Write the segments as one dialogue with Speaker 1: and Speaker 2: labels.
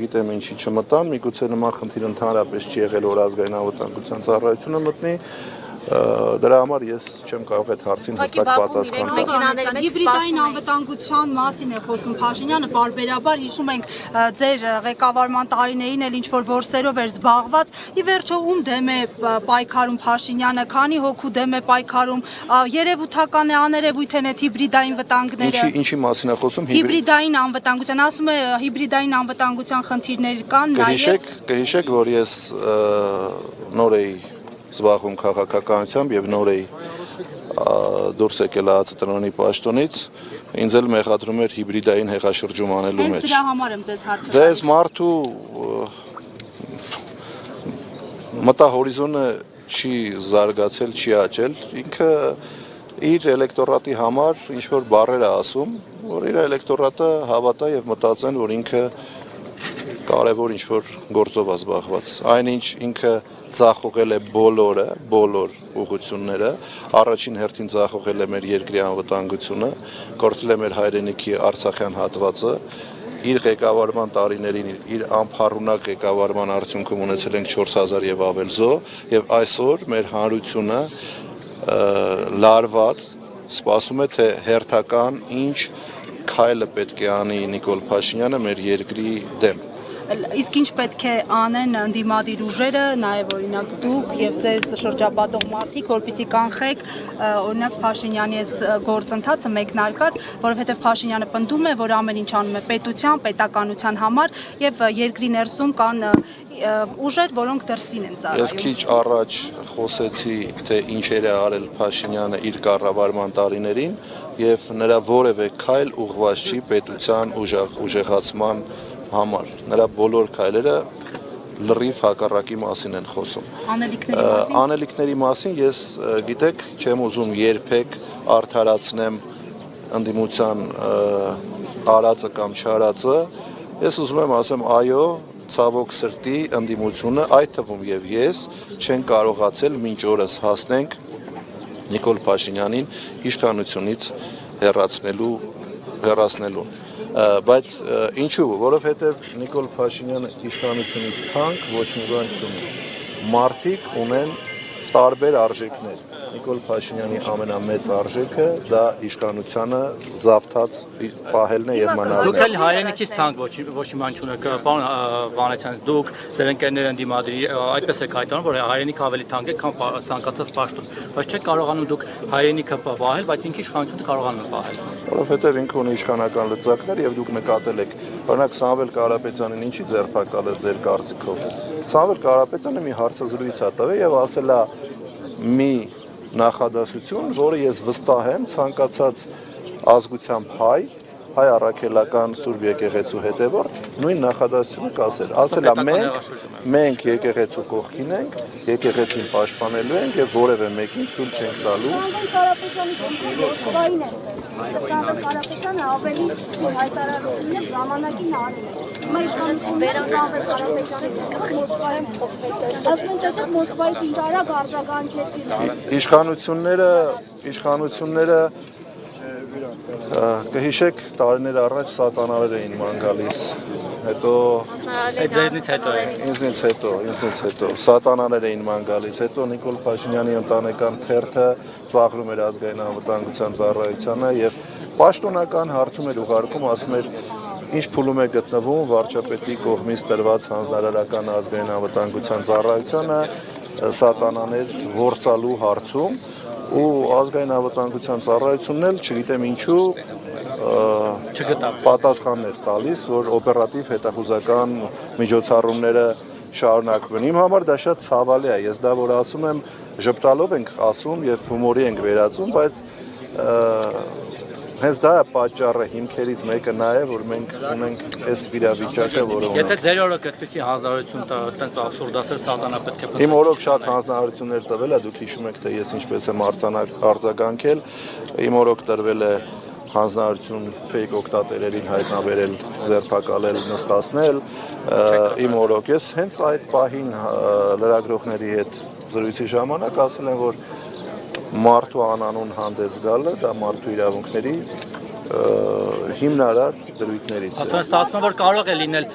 Speaker 1: չգիտեմ ինչի չմտան, միգուցե նման խնդիր ընդհանրապես չի եղել, որ ազգային անվտանգության ծառայությունը մտնի, դրա համար ես չեմ կարող այդ հարցին հստակ պատասխան
Speaker 2: տալ։ Հիբրիդային անվտանգության մասին է խոսում Փաշինյանը, բարբերաբար հիշում ենք ձեր ղեկավարման տարիներին էլ ինչ-որ որսերով էր զբաղված, ի վերջո ում դեմ է պայքարում Փաշինյանը, քանի հոգու դեմ է պայքարում, երևութական է, աներևույթ են այդ հիբրիդային վտանգները։
Speaker 1: Ինչի մասին է խոսում։
Speaker 2: Հիբրիդային անվտանգության, ասում է հիբրիդային անվտանգության խնդիրներ կան, նաև
Speaker 1: Կհիշեք, որ ես նոր էի զբաղվում քաղաքականությամբ եւ նոր էի դուրս եկել ԱԾՏՆ-ի պաշտոնից, ինձ էլ մեղադրում էր հիբրիդային հեղաշրջում անելու մեջ։
Speaker 2: Դրա համար եմ ձեզ հարցը։
Speaker 1: Դες մարդու մտահորիզոնը չի զարգացել, չի աճել, ինքը իր էլեկտորատի համար ինչ որ բառեր է ասում, որ իր էլեկտորատը հավատա եւ մտածեն, որ ինքը կարևոր ինչ որ գործով է զբաղված։ Այնինչ ինքը ծախողել է բոլոր ուղղությունները, առաջին հերթին ծախողել է մեր երկրի անվտանգությունը, կորցրել է մեր հայրենիքի Արցախյան հատվածը, իր ղեկավարման տարիներին, իր անփառունակ ղեկավարման արդյունքում ունեցել ենք 4000 եւ ավել զոհ, եւ այսօր մեր հանրությունը լարված սպասում է թե հերթական ինչ քայլը պետք է անի Նիկոլ Փաշինյանը մեր երկրի դեմ։
Speaker 2: Իսկ ինչ պետք է անեն ընդդիմադիր ուժերը, նաև օրինակ դուք եւ ձեզ շրջապատող մարդիկ, որպեսզի կանխեք օրինակ Փաշինյանի այս գործընթացը մեկնարկած, որովհետեւ Փաշինյանը պնդում է, որ ամեն ինչ անում է պետության, պետականության համար եւ երկրի ներսում կան ուժեր, որոնք դրսին են ծառայում։
Speaker 1: Ես քիչ առաջ խոսեցի, թե ինչեր է արել Փաշինյանը իր կառավարման տարիներին եւ նրա որևէ քայլ ուղղված չի պետության ուժեղացման համար, նրա բոլոր քայլերը լրիվ հակառակի մասին են խոսում։ Անելիքների մասին ես գիտեք, չեմ ուզում երբեք արդարացնեմ ընդդիմության արածը կամ չարածը, ես ուզում եմ ասեմ այո, ցավոք սրտի ընդդիմությունը, այդ թվում եւ ես չեն կարողացել մինչ օրս հասնենք Նիկոլ Փաշինյանին իշխանությունից հեռացնելու բայց ինչու, որովհետև Նիկոլ Փաշինյանը իշխանությունից թանկ ոչ մի բան չունի։ Մարդիկ ունեն տարբեր արժեքներ։ Նիկոլ Փաշինյանի ամենամեծ արժեքը դա իշխանությանը զավթած պահելն է եւ մնալն է։
Speaker 3: Դուք էլ հայրենիքից թանկ ոչ մի բան չունեք, պարոն Վանեցյան, դուք ձեր ընկերները ընդդիմադիր այդպես եք հայտարարում, որ հայրենիքը ավելի թանկ է, քան ցանկացած պաշտոն, բայց չեք կարողանում դուք հայրենիքը պահել, բայց ինքը իշխանությունը կարողանում է պահել։
Speaker 1: Որովհետև ինքը ունի իշխանական լծակներ եւ դուք նկատել եք, օրինակ Սամվել Կարապետյանին ինչի ձերբակալ է ձեր կարծիքով։ Սամվել Կարապետյանը մի հարցազրույց ա տվել եւ ասել է մի նախադասություն, որը ես վստահ եմ ցանկացած ազգությամբ հայ առաքելական Սուրբ եկեղեցու հետևորդ նույն նախադասությունը կասել։ Ասել է մենք եկեղեցու կողքին ենք, եկեղեցին պաշտպանելու ենք եւ որևէ մեկին թույլ չենք տալու։
Speaker 4: Սամվել Կարապետյանը ավելի հայտարարություններ ժամանակին արել է։ Հիմա իշխանությունները Սամվել Կարապետյանից Մոսկվայում ասում են, տեսեք Մոսկվայից ինչ արագ արձագանքեցին։
Speaker 1: Իշխանությունները կհիշեք տարիներ առաջ սատանաներ էին ման գալիս, հետո ինձնից հետո սատանաներ էին ման գալիս, հետո Նիկոլ Փաշինյանի ընտանեկան թերթը ծաղրում էր ազգային անվտանգության ծառայությանը եւ պաշտոնական հարցում էր ուղարկում, ասում էր ինչ փուլում է գտնվում վարչապետի կողմից տրված հանձնարարական ազգային անվտանգության ծառայությանը սատանաներ ворցալու հարցում ու ազգային անվտանգության ծառայությունն էլ չգիտեմ ինչու պատասխաններ տալիս, որ օպերատիվ հետախուզական միջոցառումները շարունակվեն։ Իմ համար դա շատ ցավալի է, ես դա որ ասում եմ ժպտալով ենք ասում եւ հումորի ենք վերածում, բայց հենց դա է պատճառը հիմքերից մեկը նա է, որ մենք ունենք այս վիճակը, որը ունենք։
Speaker 3: Եթե ձեր օրոք այդպեսի հանձնարարություն տենց աբսուրդասեր սատանա պետք է։
Speaker 1: Իմ օրոք շատ հանձնարարություններ տվել է, դուք հիշում եք, թե ես ինչպես եմ արձագանքել։ Իմ օրոք տրվել է հանձնարարություն ֆեյք օգտատերերին հայտնաբերել, ձերբակալել, նստացնել։ Իմ օրոք ես հենց այդ պահին լրագրողների հետ զրույցի ժամանակ ասել եմ, որ մարդու անանուն հանդես գալը դա մարդու իրավունքների հիմնարար դրույթներից է։
Speaker 3: Ասում ստացվում որ կարող է լինել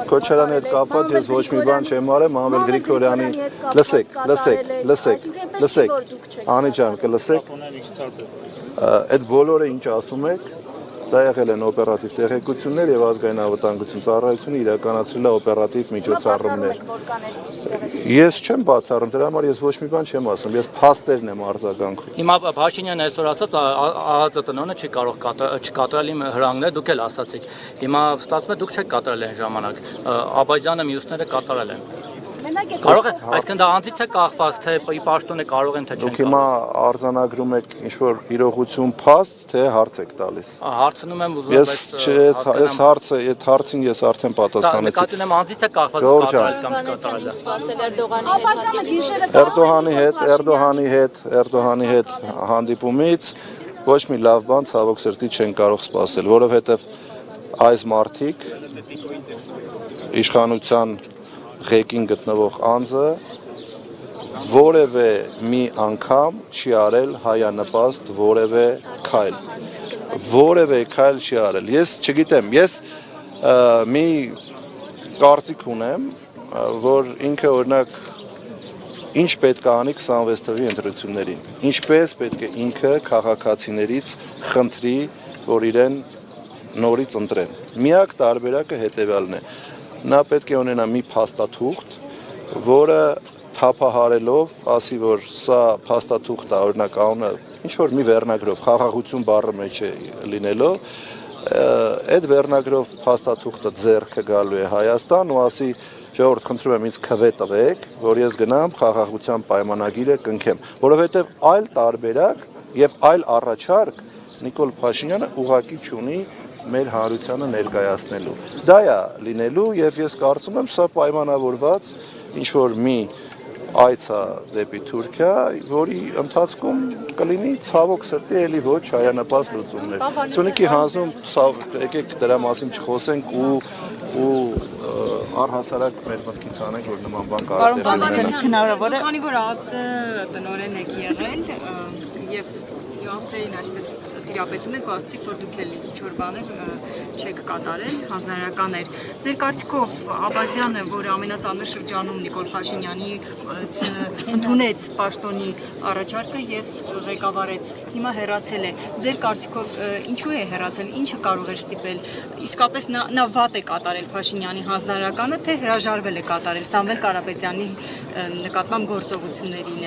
Speaker 1: Քոչարյանի հետ կապված ես ոչ մի բան չեմ արել, Մամել Գրիգորյանի լսեք, Անի ջան, կլսեք։ Այդ բոլորը ինչ ասում եք, դա եղել են օպերատիվ տեղեկություններ եւ ազգային անվտանգություն ծառայությունը իրականացրել է օպերատիվ միջոցառումներ։ Ես չեմ բացառում, դրա համար ես ոչ մի բան չեմ ասում, ես փաստերն եմ արձագանքում։
Speaker 3: Հիմա Փաշինյանը այսօր ասաց ԱԱԾ տնօրենը չի կարող չկատարել իմ հրանգները, դուք էլ ասացիք։ Հիմա ստացվում է դուք չեք կատարել այն ժամանակ։ Աբազյանը մյուսները կատարել են։ Կարող է, այսինքն դա անձից է կախված, թե պաշտոնը կարող են թե չեն։
Speaker 1: Դուք հիմա արձանագրում եք ինչ-որ իրողություն փաստ, թե հարց եք տալիս։
Speaker 3: Հարցնում եմ ուզում
Speaker 1: Ես այդ հարցին ես արդեն պատասխանեցի։
Speaker 3: Նկատի ունեմ անձից է կախված կատարել կամ չկատարել։
Speaker 1: Էրդողանի հետ հանդիպումից ոչ մի լավ բան ցավոք սրտի չեն կարող սպասել, որովհետև այս մարդիկ իշխանության ղեկին գտնվող անձը որևէ մի անգամ չի արել հայանպաստ որևէ քայլ չի արել։ Ես չգիտեմ, ես մի կարծիք ունեմ, որ ինքը օրինակ ինչ պետք է անի 26 թվականի ընտրություններին, ինչպես պետք է ինքը քաղաքացիներից խնդրի, որ իրեն նորից ընտրեն։ Միակ տարբերակը հետևյալն է. նա պետք է ունենա մի փաստաթուղթ, որը թափահարելով, ասի, որ սա փաստաթուղթ է, օրինակ անունը ինչ որ մի վերնագրով, խաղաղություն բառը մեջ է լինելով, այդ վերնագրով փաստաթուղթը ձեռքը գալու է Հայաստան ու ասի, ժողովուրդ, խնդրում եմ ինձ քվե տվեք, որ ես գնամ խաղաղության պայմանագիրը կնքեմ, որովհետև այլ տարբերակ եւ այլ առաջարկ Նիկոլ Փաշինյանը ուղղակի չունի մեր հանրությանը ներկայացնելու։ Դա է լինելու եւ ես կարծում եմ սա պայմանավորված ինչ որ մի այց է դեպի Թուրքիա, որի ընթացքում կլինի ցավոք սրտի էլի ոչ հայանպաստ լուծումներ։ Սյունիքի հանձնում եկեք դրա մասին չխոսենք ու առհասարակ մեր մտքից անենք, որ նման բան կարող է
Speaker 5: հնարավոր է։ Քանի որ ԱԱԾ տնօրեն եք եղել եւ նյուանսներին այսպես տիրապետում եք, ասացիք, որ դուք էլ ինչ-որ բաներ չեք կատարել, հանձնարարական էր։ Ձեր կարծիքով Աբազյանը, որը ամենածանր շրջանում Նիկոլ Փաշինյանի ընդունեց պաշտոնի առաջարկը եւ ղեկավարեց, հիմա հեռացել է։ Ձեր կարծիքով ինչու է հեռացել, ինչը կարող էր ստիպել։ Իսկապես նա վատ է կատարել Փաշինյանի հանձնարարականը, թե հրաժարվել է կատարել Սամվել Կարապետյանի նկատմամբ գործողություններին։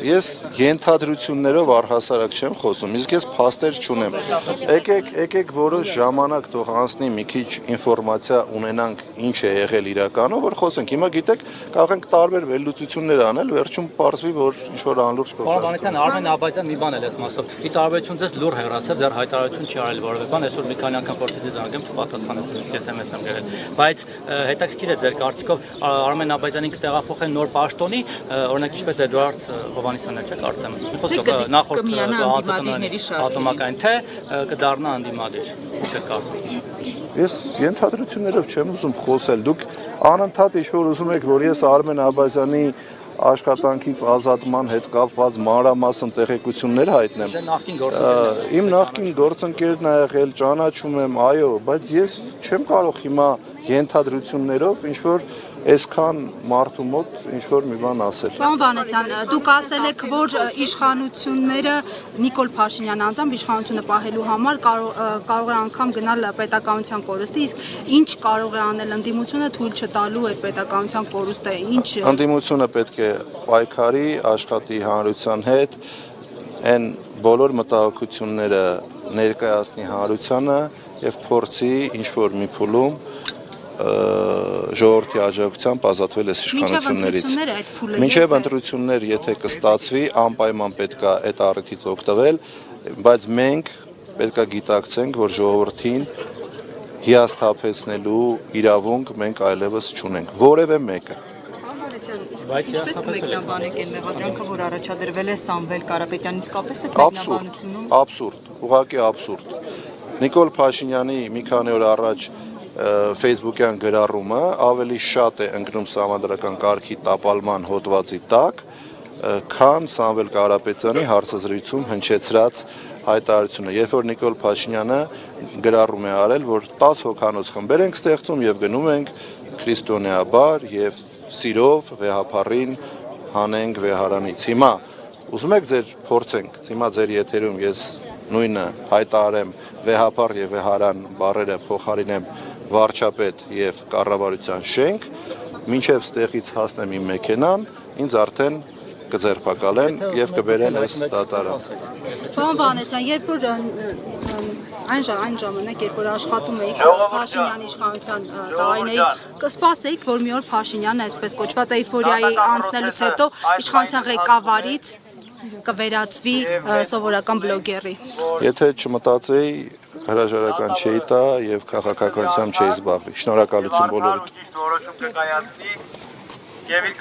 Speaker 1: Ես ենթադրություններով առհասարակ չեմ խոսում, իսկ ես փաստեր չունեմ։ Եկեք որոշ ժամանակ թող անցնի մի քիչ ինֆորմացիա ունենանք ինչ է եղել իրականում, որ խոսենք։ Հիմա գիտեք, կարող ենք տարբեր վերլուծություններ անել, վերջում պարզվի, որ ինչ-որ անլուրջ
Speaker 3: Պարոն Վանեցյան, Արմեն Աբազյան մի բան էլ ես մասով։ Ի տարբերություն ձեզ լուր հեռացավ, ձեր հայտարարություն չի արել որևէ բան, այսօր մի քանի անգամ փորձեցի զանգեմ, չպատասխանեց, SMS եմ գրել։ Բայց հետաքրքիր է ձեր կարծիքով Արմեն Աբազյանին կտեղափոխեն նոր պաշտոնի, օրինակ ինչպես Էդուարդ Հովհաննիսյանն է, չէ՞ կարծեմ։ Խոսքը նախորդ ատոմակային թե կդառնա անդիմադիր, ինչ եք կարծում։
Speaker 1: Ես ենթադրություններով չեմ ուզում խոսել։ Դուք անընդհատ ինչ-որ ուզում եք, որ ես Արմեն Աբազյանի աշխատանքից ազատման հետ կապված մանրամասն տեղեկություններ հայտնեմ։ Իմ նախկին գործընկերն ա եղել, ճանաչում եմ, այո, բայց ես չեմ կարող հիմա ենթադրություններով ինչ-որ այսքան մարդու մոտ ինչ-որ մի բան ասել։
Speaker 2: Պարոն Վանեցյան, դուք ասել եք, որ իշխանությունները Նիկոլ Փաշինյան անձամբ իշխանությունը պահելու համար կարող է անգամ գնալ պետականության կորուստի, իսկ ինչ կարող է անել ընդդիմությունը թույլ չտալու այդ պետականության կորուստը, ինչ
Speaker 1: Ընդդիմությունը պետք է պայքարի, աշխատի հանրության հետ, այն բոլոր մտահոգությունները ներկայացնի հանրությանը եւ փորձի ինչ-որ մի փուլում ժողովրդի աջակցությամբ ազատվել այս իշխանություններից։ Մինչև ընտրություններ, եթե կստացվի, անպայման պետք է այդ առիթից օգտվել, բայց մենք պետք է գիտակցենք, որ ժողովրդին հիասթափեցնելու իրավունք մենք այլևս չունենք, որևէ մեկը։
Speaker 5: Ինչպես կմեկնաբանեք այն մեղադրանքը, որ առաջադրվել է Սամվել Կարապետյանի, իսկապես այդ մեկնաբանությունում։
Speaker 1: Աբսուրդ, ուղղակի աբսուրդ։ Նիկոլ Փաշինյանի մի քանի օր առաջ Facebook-յան գրառումը ավելի շատ է ընկնում սահմանադրական կարգի տապալման հոդվածի տակ, քան Սամվել Կարապետյանի հարցազրույցում հնչեցրած հայտարարությունը, երբ որ Նիկոլ Փաշինյանը գրառում է արել, որ 10 հոգանոց խմբեր ենք ստեղծում եւ գնում ենք քրիստոնեաբար եւ սիրով վեհապարին հանենք վեհարանից։ Հիմա ուզում եք ձեր փորձենք, հիմա ձեր եթերում ես նույնը հայտարարեմ վեհապար եւ վեհարան բառերը փոխարինեմ վարչապետ եւ կառավարության շենք, մինչեւ ստեղից հասնեմ իմ մեքենան, ինձ արդեն կձերբակալեն եւ կբերեն այս դատարան։
Speaker 2: Պարոն Վանեցյան, երբ որ այն ժամանակ, երբ որ աշխատում էիք Փաշինյանի իշխանության տարիներին, կսպասեիք, որ մի օր Փաշինյանը այսպես կոչված էյֆորիայի անցնելուց հետո իշխանության ղեկավարից կվերածվի սովորական բլոգերի։
Speaker 1: Եթե չմտածեի, հրաժարական չէի տա եւ քաղաքականությամբ չէի զբաղվի։ Շնորհակալություն բոլորիդ։